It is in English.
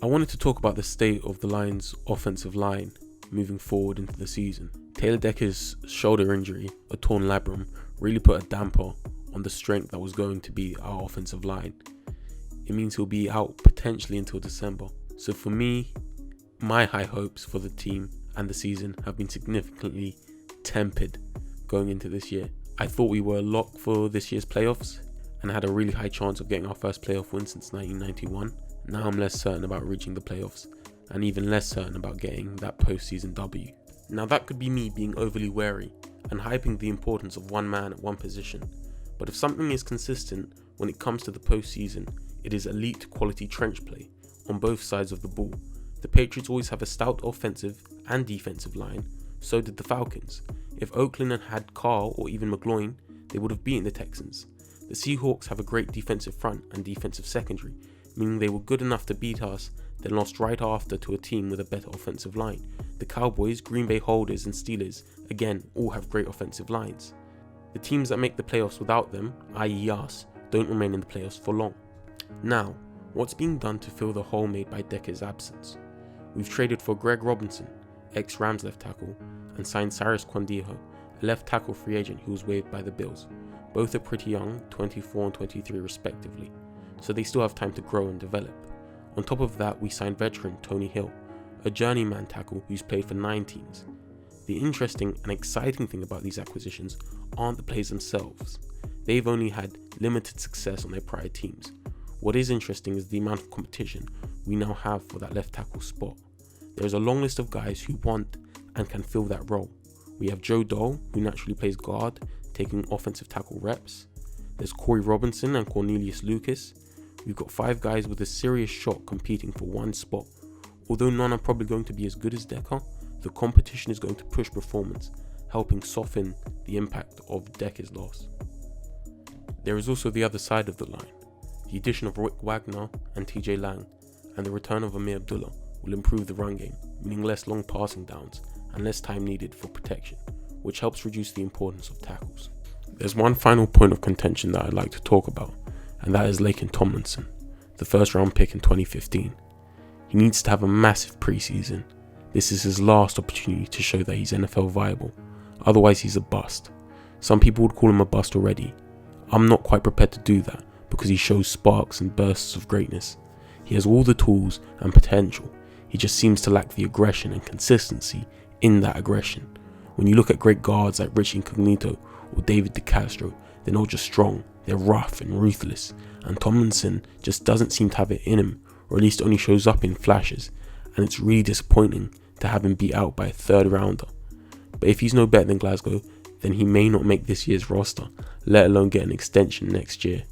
I wanted to talk about the state of the Lions' offensive line moving forward into the season. Taylor Decker's shoulder injury, a torn labrum, really put a damper on the strength that was going to be our offensive line. It means he'll be out potentially until December. So for me, my high hopes for the team and the season have been significantly tempered going into this year. I thought we were a lock for this year's playoffs and had a really high chance of getting our first playoff win since 1991. Now I'm less certain about reaching the playoffs and even less certain about getting that postseason W. Now that could be me being overly wary and hyping the importance of one man at one position, but if something is consistent when it comes to the postseason, it is elite quality trench play on both sides of the ball. The Patriots always have a stout offensive and defensive line, so did the Falcons. If Oakland had had Carl or even McGloin, they would have beaten the Texans. The Seahawks have a great defensive front and defensive secondary, meaning they were good enough to beat us, then lost right after to a team with a better offensive line. The Cowboys, Green Bay Holders and Steelers, again, all have great offensive lines. The teams that make the playoffs without them, i.e. us, don't remain in the playoffs for long. Now, what's being done to fill the hole made by Decker's absence? We've traded for Greg Robinson, ex-Rams left tackle, and signed Cyrus Quandiho, a left tackle free agent who was waived by the Bills. Both are pretty young, 24 and 23 respectively, so they still have time to grow and develop. On top of that, we signed veteran Tony Hill, a journeyman tackle who's played for 9 teams. The interesting and exciting thing about these acquisitions aren't the players themselves. They've only had limited success on their prior teams. What is interesting is the amount of competition we now have for that left tackle spot. There is a long list of guys who want and can fill that role. We have Joe Dole, who naturally plays guard, taking offensive tackle reps. There's Corey Robinson and Cornelius Lucas. We've got 5 guys with a serious shot competing for one spot. Although none are probably going to be as good as Decker, the competition is going to push performance, helping soften the impact of Decker's loss. There is also the other side of the line. The addition of Rick Wagner and TJ Lang and the return of Amir Abdullah will improve the run game, meaning less long passing downs and less time needed for protection, which helps reduce the importance of tackles. There's one final point of contention that I'd like to talk about, and that is Laken Tomlinson, the first round pick in 2015. He needs to have a massive preseason. This is his last opportunity to show that he's NFL viable, otherwise he's a bust. Some people would call him a bust already. I'm not quite prepared to do that because he shows sparks and bursts of greatness. He has all the tools and potential, he just seems to lack the aggression and consistency in that aggression. When you look at great guards like Rich Incognito or David DeCastro, they're not just strong, they're rough and ruthless, and Tomlinson just doesn't seem to have it in him, or at least only shows up in flashes, and it's really disappointing to have him beat out by a 3rd rounder. But if he's no better than Glasgow, then he may not make this year's roster, let alone get an extension next year.